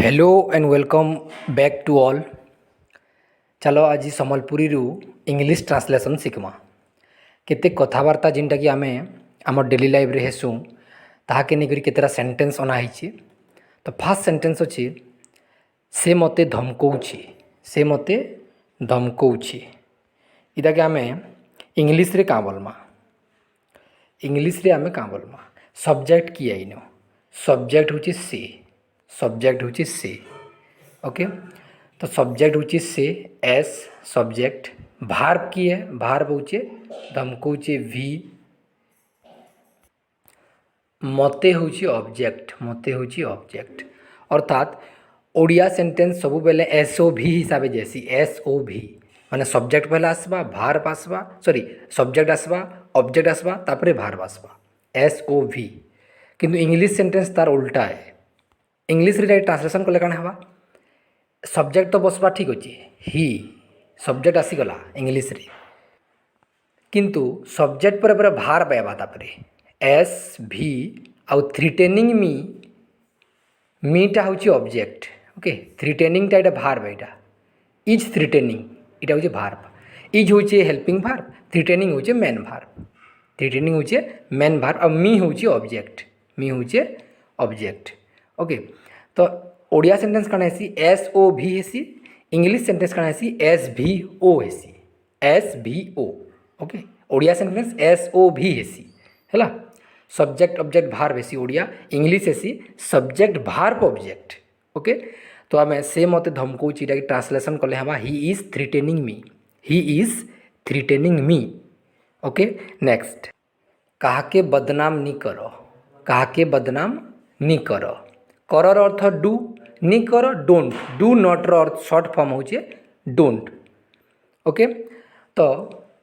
Hello and welcome back to all. चलो आज Sambalpuri English translation शिखमा केते कथबार्ता जिनटा कि आमे आम डेली लाइफ रे हेसु ताहाके नेकरी केतेरा सेंटेंस अना हिची। तो फास्ट सेंटेंस अछि से मते धमकौछि इटा के आमे इंग्लिश रे का बोलमा। इंग्लिश रे आमे का बोलमा सब्जेक्ट किए आइनो सब्जेक्ट होची से ओके। तो सब्जेक्ट होची से एस सब्जेक्ट भार्ब किए भार्ब होचे धमकौचे वी मते होची ऑब्जेक्ट अर्थात ओडिया सेंटेंस सब बेले एसओ भी हिसाब से जैसी एसओ भी माने सब्जेक्ट पहले आसबा भार्ब आसबा सब्जेक्ट आसबा ऑब्जेक्ट आसबा तापरे भार्ब आसबा एसओ भी। किंतु इंग्लिश सेंटेंस तार उल्टा है। इंग्लिश रे ट्रांसलेशन कले काण हेबा सब्जेक्ट तो बसबा ठीक अच्छे ही सब्जेक्ट आसीगला इंग्लिश रे किंतु सब्जेक्ट पर भार्ब आवा तापरे एस भी आउ थ्रीटेनिंग मीटा होची ऑब्जेक्ट ओके। थ्रीटेनिंग टा इटा भार्ब इटा इज थ्रीटेनिंग इटा होची भार्ब इज होची हेल्पिंग भार्ब थ्रीटेनिंग होची मेन भार्ब और मी होची ऑब्जेक्ट ओके। तो ओडिया सेंटेंस कण हेसी S O V हेसी English sentence कण हेसी S V O okay. Odia sentence S O V हेसी हैला सब्जेक्ट ऑब्जेक्ट भार्ब हेसी ओडिया इंग्लिश हेसी सब्जेक्ट भार्ब ऑब्जेक्ट ओके। तो आम से मते धमकौछि इटा ट्रांसलेशन कले हमा he is threatening me okay. Next काहाके बदनाम नी करो करर अर्थ डू नी करो डोंट डू नॉट अर्थ शॉर्ट फॉर्म होचे डोंट ओके। तो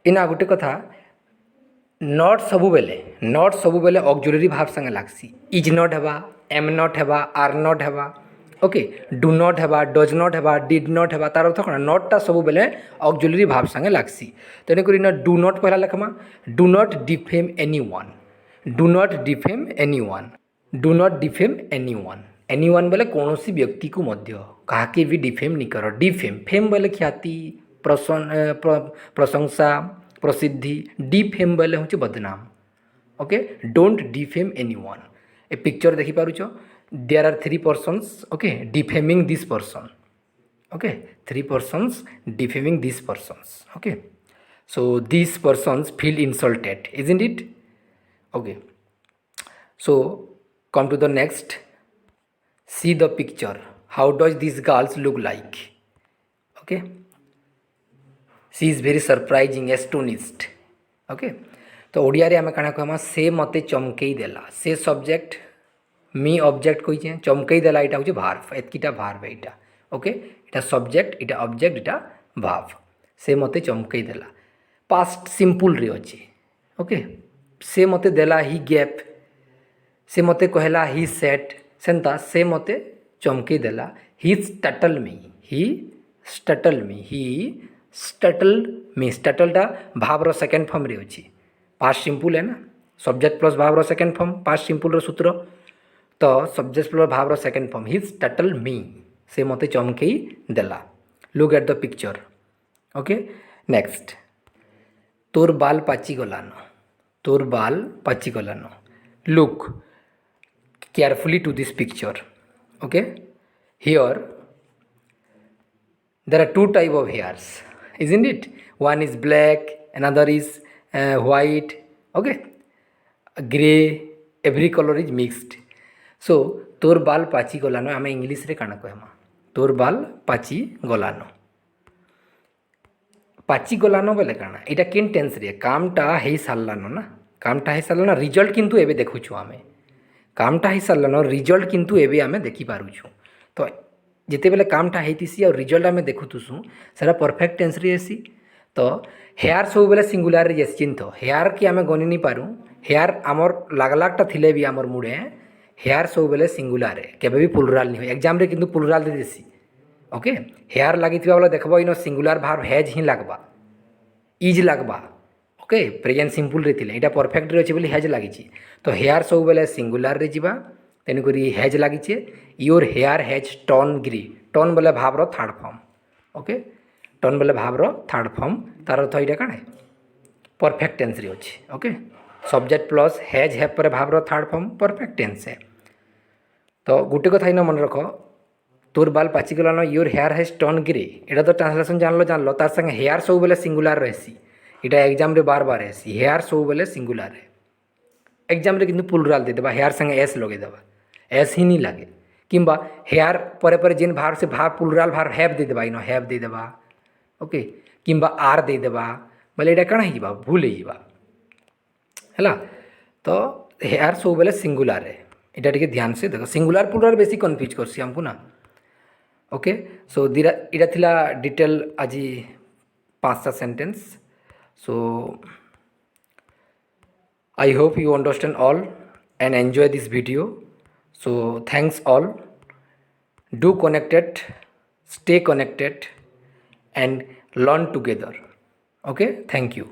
इना गोटे कथा नॉट सबु बेले ऑक्सिलरी भार्ब संगे लागसी इज नॉट हेबा एम नॉट हेबा आर नॉट हेबा ओके डू नॉट हेबा डज नॉट हेबा डिड नॉट हेबा तार अर्थ कण नॉटटा सबु बेले ऑक्सिलरी भार्ब संगे लागसी। तेने करी ना डू नॉट पहला लिखमा डू नॉट डिफेम एनीवन बोले कौन सी व्यक्ति को मध्य काके भी डिफेम नहीं करो फेम बोले ख्याति प्रशंसा प्रसिद्धि डिफेम बोले हूँ बदनाम ओके। डोंट डिफेम एनीवन ए पिक्चर देखि पारुछ there are 3 persons okay defaming this person okay 3 persons defaming this persons okay. So this persons feel insulted isn't it okay. So come to the next. See the picture. How does these girls look like? Okay. She is very surprising, astonished. Okay. तो ओडिया रे आमे काना कहमा से मते चमकेई देला से subject मी object कहिचे चमकेई देला इटा होचे भार्ब एतकीटा भार्ब इटा ओके। इटा सब्जेक्ट इटा ऑब्जेक्ट इटा भार्ब से मते चमकेई देला पास्ट सिंपल रे अछि ओके। से मते देला ही गैप से मते कहला ही सेट सेंता से मते चमकी देला ही स्टटल मी स्टटलटा भावर सेकेंड फॉर्म रे अछि पास्ट सिंपल है ना सब्जेक्ट प्लस भावर सेकेंड फॉर्म पास्ट सिंपल रो सूत्र तो सब्जेक्ट प्लस भावर सेकेंड फॉर्म ही स्टटल मी से मते चमकी देला। Look at the picture okay. Next तोर बाल पाची गलानो look carefully to this picture okay। Here there are 2 type of hairs isn't it one is black another is white okay gray every color is mixed। so तोर बाल पाची गलानो आमे English रे काना कहमा तोर बाल पाची गलानो बोले काना एटा केन टेंस रे कामटा हे सारलानो रिजल्ट किंतु एबे देखुछु आमे कामटा ही सारलानो रिजल्ट किंतु एबे आमे देखि पारुछु। तो जेते बेले कामटा हेतिसी और रिजल्ट आमे देखुतुसु सेरा परफेक्ट टेंस रे आसी। तो हेयर सब बेले सिंगुलर रे जेस चिन्ह हेयर कि आमे गनि नि पारु हेयर आमर लागलागटा थिले भी आमर मुडे हेयर सब बेले सिंगुलर रे केबे भी प्लुराल नि हो एग्जाम रे किंतु प्लुराल रे देसी ओके। हेयर लागिथिबा बेले देखबो इनो सिंगुलर भार्ब हैज ही लागबा इज लागबा ओके प्रेजेंट सिंपल रे थिले एटा परफेक्ट रे अछि बोली हैज लागिछि। तो हेयर सब बेले सिंगुलर रे जिबा तेणुक हैज लगी your hair has turn grey turn बोले भावर थर्ड फॉर्म ओके टर्न बोले भावर थर्ड फॉर्म तार अर्थ यहाँ कण परफेक्ट टेन्स रे अच्छे okay subject plus has have पर भावर थर्ड फॉर्म परफेक्ट टेन्स है तो गोटे कथा इन मन रख तोर बाल पाचिगलान your hair has turn grey एटा तो ट्रांसलेसन जान लो तार संगे हेयर सब बेले सिंगुलर रहसी इटा एग्जाम रे बार बार रहसी हेयर सब बेले सिंगुलर है एग्जाम रे किंतु प्लुराल दे देबा हेयर संगे एस लगे देबा एस ही नहीं लगे किंबा हेयर परे परे जिन भार से भार प्लुराल भार हैव दे देबा इनो हैव दे देबा ओके किंबा आर दे देबा बोले एटा कण हिबा भूल हिबा हैला तो हेयर सब बेले सिंगुलर है इटा टिके ध्यान से देखो सिंगुलर प्लुराल बेसी कन्फ्यूज करसी हमको ना ओके सो दीरा इटा थिला डिटेल आज 5टा sentence so I hope you understand all and enjoy this video. So thanks all. Do connected, stay connected and learn together. Okay, thank you.